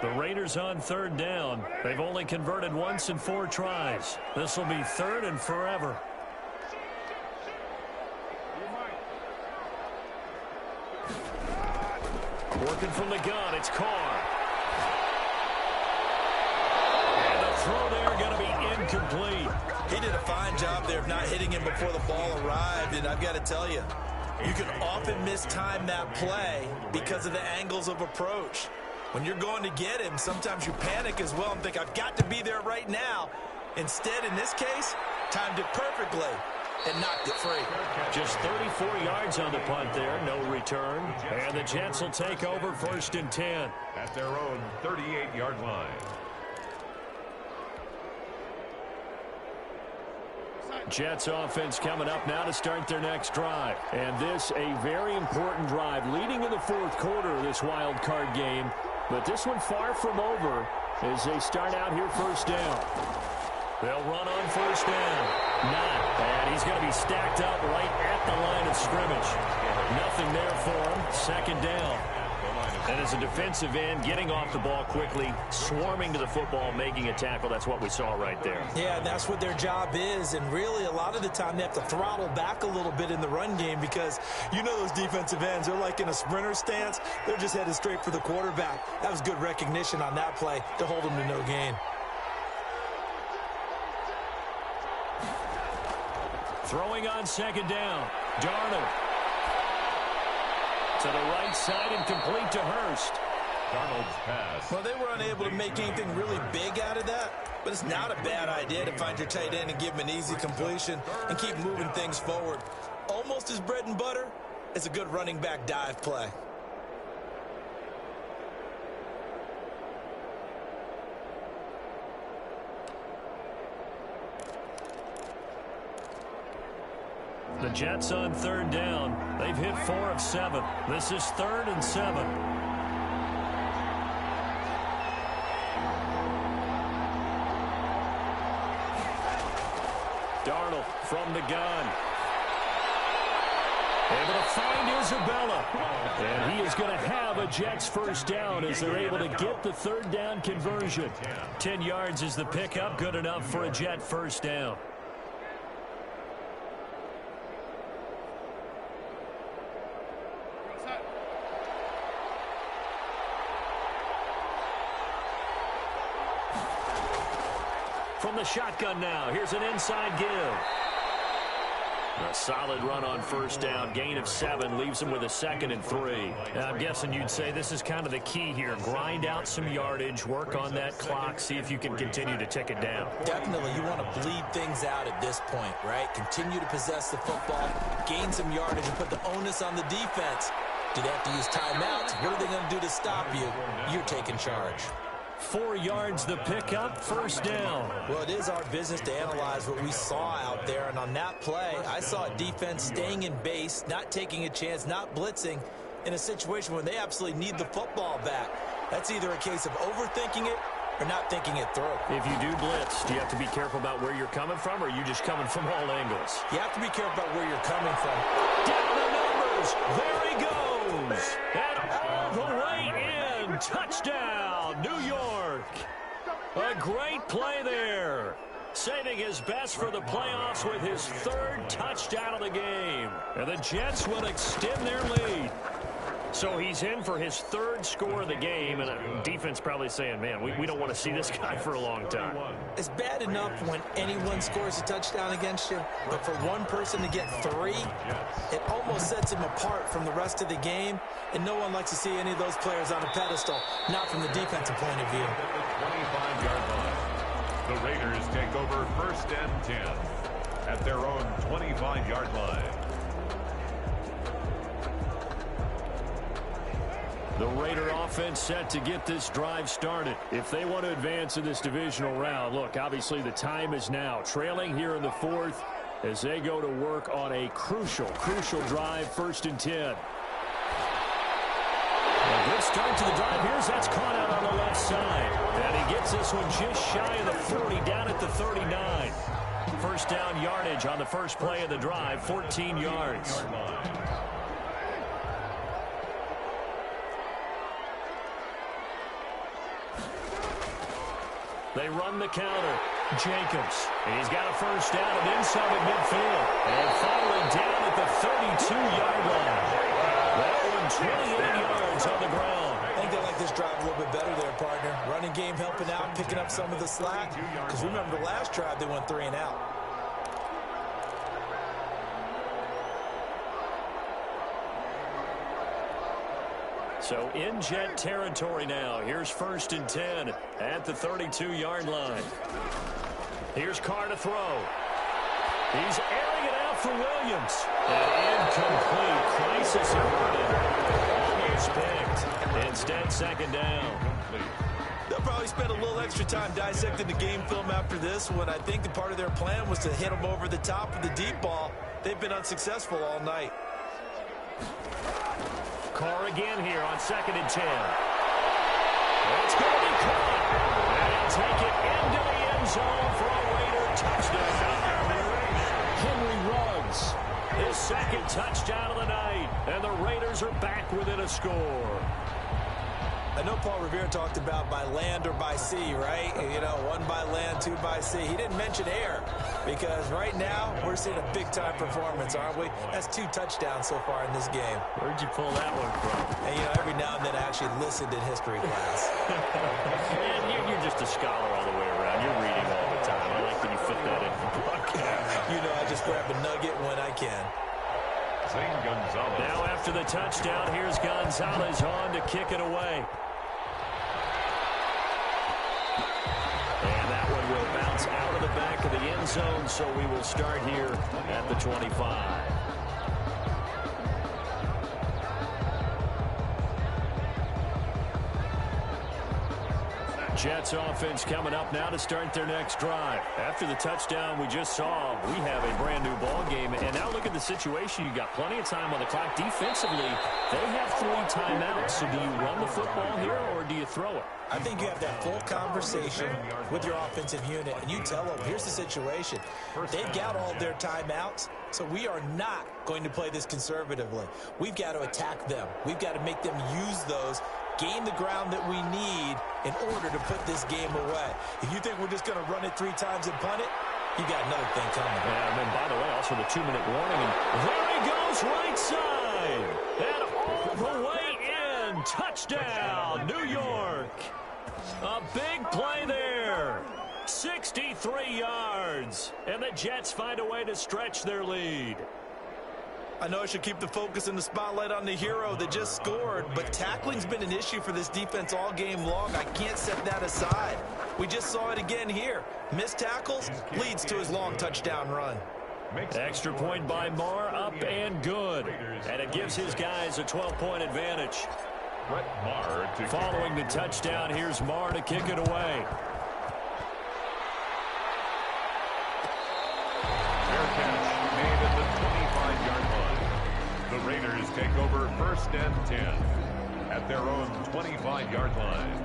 The Raiders on 3rd down. They've only converted once in 4 tries. This will be 3rd and forever. Working from the gun, it's Carr. And the throw there going to be incomplete. He did a fine job there of not hitting him before the ball arrived, and I've got to tell you, you can often mistime that play because of the angles of approach. When you're going to get him, sometimes you panic as well and think, I've got to be there right now. Instead, in this case, timed it perfectly and knocked it free. Just 34 yards on the punt there, no return. And the Jets will take over 1st and 10. At their own 38-yard line. Jets offense coming up now to start their next drive. And this a very important drive leading in the 4th quarter of this wild card game. But this one far from over as they start out here 1st down. They'll run on first down. Not. And he's going to be stacked up right at the line of scrimmage. Nothing there for him. Second down. And as a defensive end, getting off the ball quickly, swarming to the football, making a tackle, that's what we saw right there. Yeah, that's what their job is. And really, a lot of the time, they have to throttle back a little bit in the run game because you know those defensive ends, they're like in a sprinter stance. They're just headed straight for the quarterback. That was good recognition on that play to hold them to no gain. Throwing on second down. Darnold. To the right side and complete to Hurst. Darnold's pass. Well, they were unable to make anything really big out of that, but it's not a bad idea to find your tight end and give him an easy completion and keep moving things forward. Almost his bread and butter is a good running back dive play. The Jets on third down. They've hit 4 of 7. This is 3rd and 7. Darnold from the gun. Able to find Isabella. And he is going to have a Jets first down as they're able to get the third down conversion. 10 yards is the pickup. Good enough for a Jet first down. From the shotgun now, here's an inside give. A solid run on first down, gain of 7, leaves him with a 2nd and 3. I'm guessing you'd say this is kind of the key here. Grind out some yardage, work on that clock, see if you can continue to tick it down. Definitely, you want to bleed things out at this point, right? Continue to possess the football, gain some yardage, and put the onus on the defense. Do they have to use timeouts? What are they going to do to stop you? You're taking charge. 4 yards the pickup, first down. Well, it is our business to analyze what we saw out there, and on that play, I saw a defense staying in base, not taking a chance, not blitzing, in a situation where they absolutely need the football back. That's either a case of overthinking it or not thinking it through. If you do blitz, do you have to be careful about where you're coming from, or are you just coming from all angles? You have to be careful about where you're coming from. Down the numbers, there he goes, and all the way in, touchdown, New York. A great play there. Saving his best for the playoffs with his 3rd touchdown of the game. And the Jets will extend their lead. So he's in for his 3rd score of the game, and defense probably saying, man, we don't want to see this guy for a long time. It's bad enough when anyone scores a touchdown against you, but for one person to get 3, it almost sets him apart from the rest of the game, and no one likes to see any of those players on a pedestal, not from the defensive point of view. At the 25-yard line, the Raiders take over 1st and 10 at their own 25-yard line. The Raider offense set to get this drive started. If they want to advance in this divisional round, look, obviously the time is now. Trailing here in the 4th as they go to work on a crucial drive, 1st and 10. A good start to the drive. That's caught out on the left side. And he gets this one just shy of the 40, down at the 39. First down yardage on the first play of the drive, 14 yards. They run the counter. Jacobs. And he's got a first down and inside at midfield. And finally down at the 32-yard line. That one 28 yards on the ground. I think they like this drive a little bit better there, partner. Running game helping out, picking up some of the slack. Because remember the last drive, they went 3 and out. So in Jet territory now. Here's 1st and 10 at the 32-yard line. Here's Carr to throw. He's airing it out for Williams. And incomplete. Crisis averted. Almost picked. Instead, 2nd down. They'll probably spend a little extra time dissecting the game film after this one. I think the part of their plan was to hit them over the top with the deep ball. They've been unsuccessful all night. Carr again here on 2nd and 10. It's going to be caught. And he'll take it into the end end zone for a Raider touchdown. Henry Ruggs, his second touchdown of the night, and the Raiders are back within a score. I know Paul Revere talked about by land or by sea, right? You know, one by land, two by sea. He didn't mention air because right now we're seeing a big-time performance, aren't we? That's 2 touchdowns so far in this game. Where'd you pull that one from? And, you know, every now and then I actually listened in history class. Man, you're just a scholar all the way around. You're reading all the time. I like when you fit that in the book. You know, I just grab a nugget when I can. Now after the touchdown, here's Gonzalez on to kick it away. And that one will bounce out of the back of the end zone, so we will start here at the 25. Jets offense coming up now to start their next drive. After the touchdown we just saw, we have a brand new ball game. And now look at the situation. You got plenty of time on the clock. Defensively, they have 3 timeouts. So do you run the football here or do you throw it? I think you have that full conversation with your offensive unit, and you tell them, here's the situation. They've got all their timeouts, so we are not going to play this conservatively. We've got to attack them. We've got to make them use those, gain the ground that we need in order to put this game away. If you think we're just going to run it 3 times and punt it, you got another thing coming. Yeah, and then, by the way, also the 2-minute warning. And there he goes, right side. And all the way in. Touchdown, New York. A big play there. 63 yards. And the Jets find a way to stretch their lead. I know I should keep the focus and the spotlight on the hero that just scored, but tackling's been an issue for this defense all game long. I can't set that aside. We just saw it again here. Missed tackles leads to his long touchdown run. Extra point by Marr, up and good. And it gives his guys a 12-point advantage. Following the touchdown, here's Marr to kick it away. Fair catch made at the 25-yard line. The Raiders take over 1st and 10 at their own 25-yard line.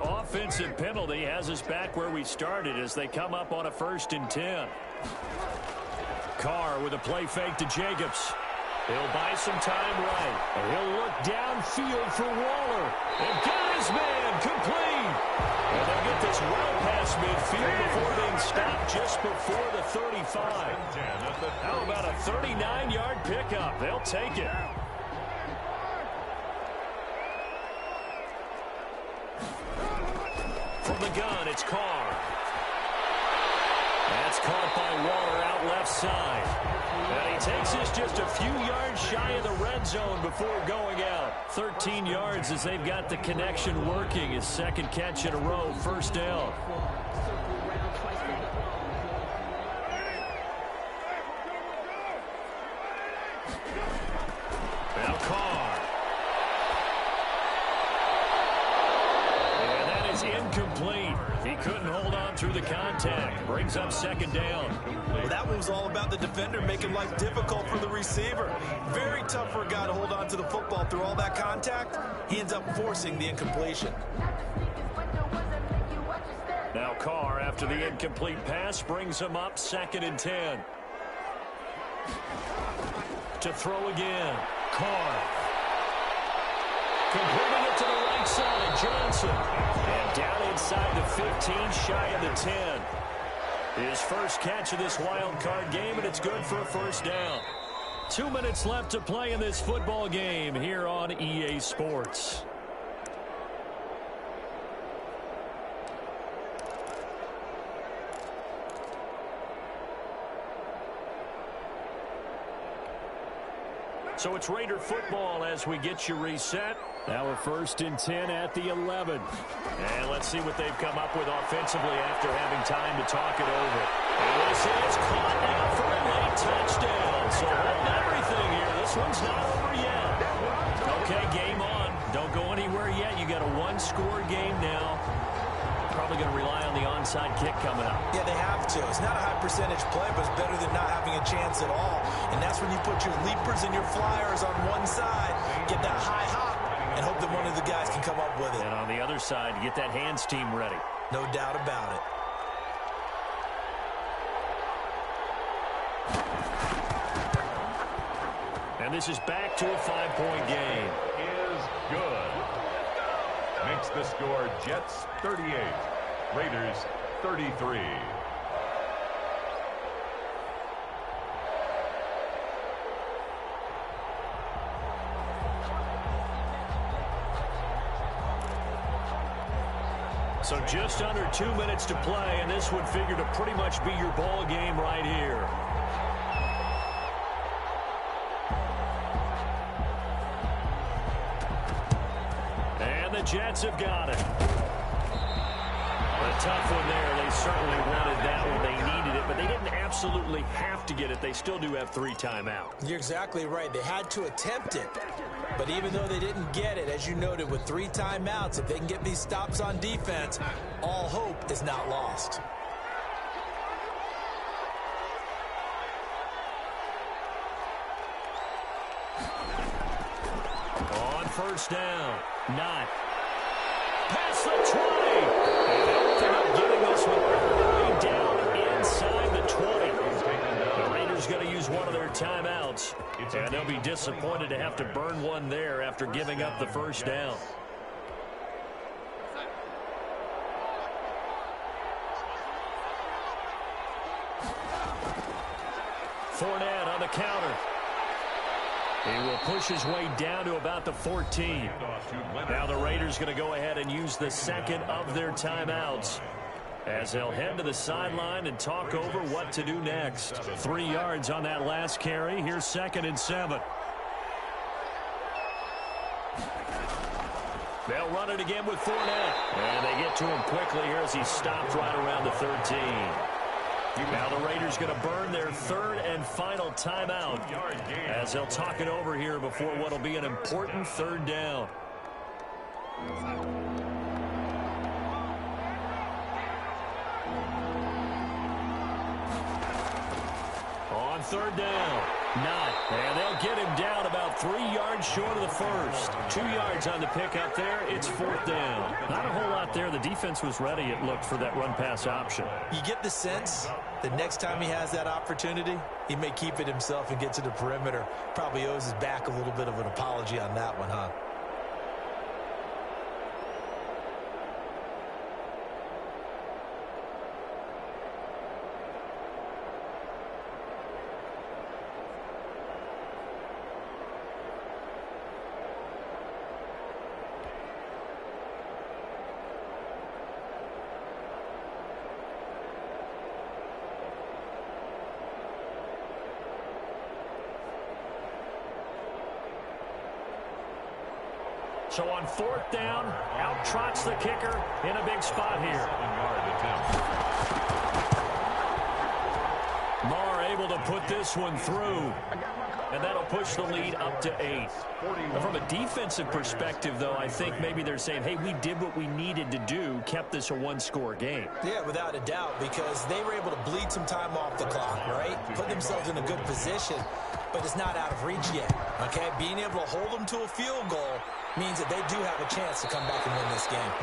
Offensive penalty has us back where we started as they come up on a 1st and 10. Carr with a play fake to Jacobs. He'll buy some time right. And he'll look downfield for Waller. And got his man complete. And they'll get this well past midfield before being stopped just before the 35. How about a 39-yard pickup? They'll take it. From the gun, it's Carr. That's caught by Waller out left side. And he takes this just a few yards shy of the red zone before going out. 13 yards as they've got the connection working. His 2nd catch in a row, 1st down. Now Carr. And that is incomplete. He couldn't hold on through the contact. Brings up 2nd down. Well, that one was all about the defender making life difficult for the receiver. Very tough for a guy to hold on to the football through all that contact. He ends up forcing the incompletion. Now Carr, after the incomplete pass, brings him up 2nd and 10. To throw again. Carr. Completing it to the right side, Johnson. And down inside the 15, shy of the 10. His first catch of this wild card game, and it's good for a 1st down. 2 minutes left to play in this football game here on EA Sports. So it's Raider football as we get you reset. Now we're 1st and 10 at the 11. And let's see what they've come up with offensively after having time to talk it over. And this is caught now for a late touchdown. So hold everything here. This one's not over yet. Okay, game on. Don't go anywhere yet. You got a one-score game now. Probably going to rely on the onside kick coming up. Yeah, they have to. It's not a high percentage play, but it's better than not having a chance at all. And that's when you put your leapers and your flyers on one side, get that high hop, and hope that one of the guys can come up with it. And on the other side, get that hands team ready. No doubt about it. And this is back to a 5-point game. Is good. Makes the score Jets 38, Raiders 33. So just under 2 minutes to play, and this would figure to pretty much be your ball game right here. And the Jets have got it. A tough one there. They certainly wanted that one. They needed it, but they didn't absolutely have to get it. They still do have 3 timeouts. You're exactly right. They had to attempt it. But even though they didn't get it, as you noted, with 3 timeouts, if they can get these stops on defense, all hope is not lost. On 1st down, not. Past the 20. They're not getting this one way down inside the 20. The Raiders going to use one of their timeouts. And they'll be disappointed to have to burn one there after giving up the 1st down. Fournette on the counter. He will push his way down to about the 14. Now the Raiders going to go ahead and use the second of their timeouts as they'll head to the sideline and talk over what to do next. 3 yards on that last carry. Here's 2nd and 7. They'll run it again with Fournette. And they get to him quickly here as he stopped right around the 13. Now the Raiders going to burn their 3rd and final timeout as they'll talk it over here before what will be an important 3rd down. On 3rd down, not. And they'll get him down about 3 yards short of the 1st. 2 yards on the pickup there. It's 4th down. Not a whole lot there. The defense was ready, it looked, for that run-pass option. You get the sense the next time he has that opportunity, he may keep it himself and get to the perimeter. Probably owes his back a little bit of an apology on that one, huh? So on 4th down, out trots the kicker in a big spot here. 7-yard attempt. Marr able to put this one through. And that'll push the lead up to 8. From a defensive perspective, though, I think maybe they're saying, hey, we did what we needed to do, kept this a one-score game. Yeah, without a doubt, because they were able to bleed some time off the clock, right? Put themselves in a good position, but it's not out of reach yet, okay? Being able to hold them to a field goal means that they do have a chance to come back and win this game.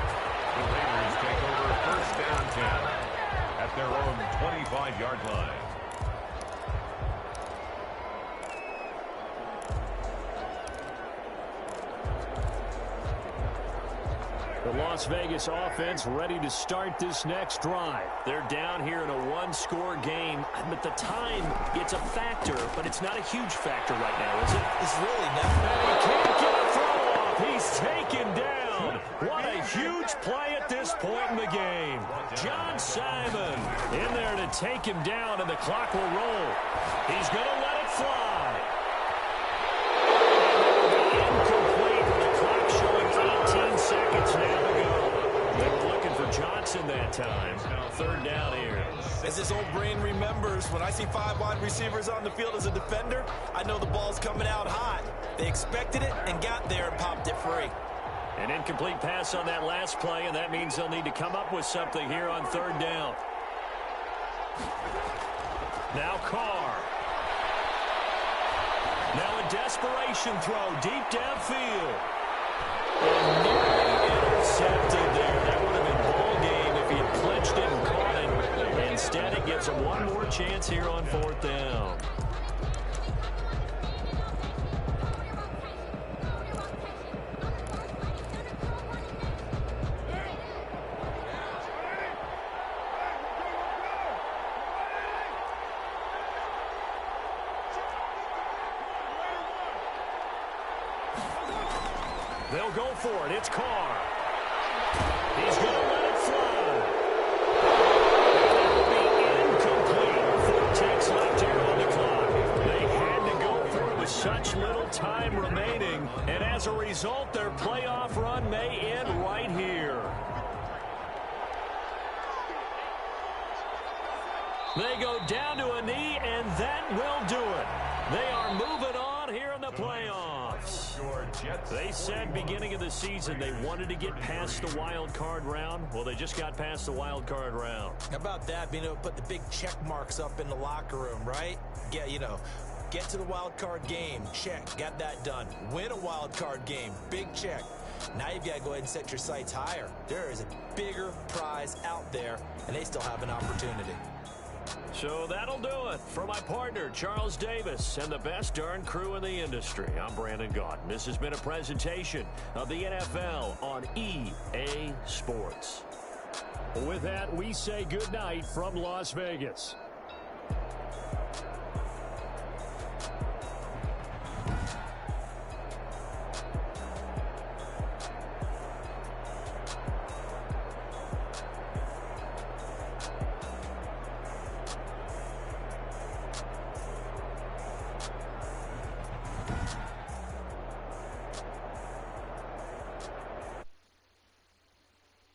The Raiders take over 1st down 10 at their own 25-yard line. The Las Vegas offense ready to start this next drive. They're down here in a one-score game, but the time, it's a factor, but it's not a huge factor right now, is it? It's really not. And he can't get a throw off. He's taken down. What a huge play at this point in the game. John Simon in there to take him down, and the clock will roll. He's going to let it fly. Incomplete with the clock showing 18 seconds now to go. They were looking for Johnson that time. Third down here. As this old brain remembers, when I see 5 wide receivers on the field as a defender, I know the ball's coming out hot. They expected it and got there and popped it free. An incomplete pass on that last play, and that means they'll need to come up with something here on third down. Now Carr. Now a desperation throw deep downfield. And nearly intercepted there. That would have been ball game if he had clinched it and caught it. Instead, it gives him one more chance here on fourth down. They'll go for it. It's Carr. He's going to let it fly. That will be incomplete. 4 ticks left here on the clock. They had to go for it with such little time remaining, and as a result, their playoff run may end right here. They go down to a knee, and that will do it. They are moving on here in the playoffs. They said beginning of the season they wanted to get past the wild card round. Well, they just got past the wild card round. How about that, being able to put the big check marks up in the locker room, right? Get to the wild card game, check, got that done. Win a wild card game, big check. Now you've got to go ahead and set your sights higher. There is a bigger prize out there, and they still have an opportunity. So that'll do it. For my partner, Charles Davis, and the best darn crew in the industry, I'm Brandon Gaudin. This has been a presentation of the NFL on EA Sports. With that, we say goodnight from Las Vegas.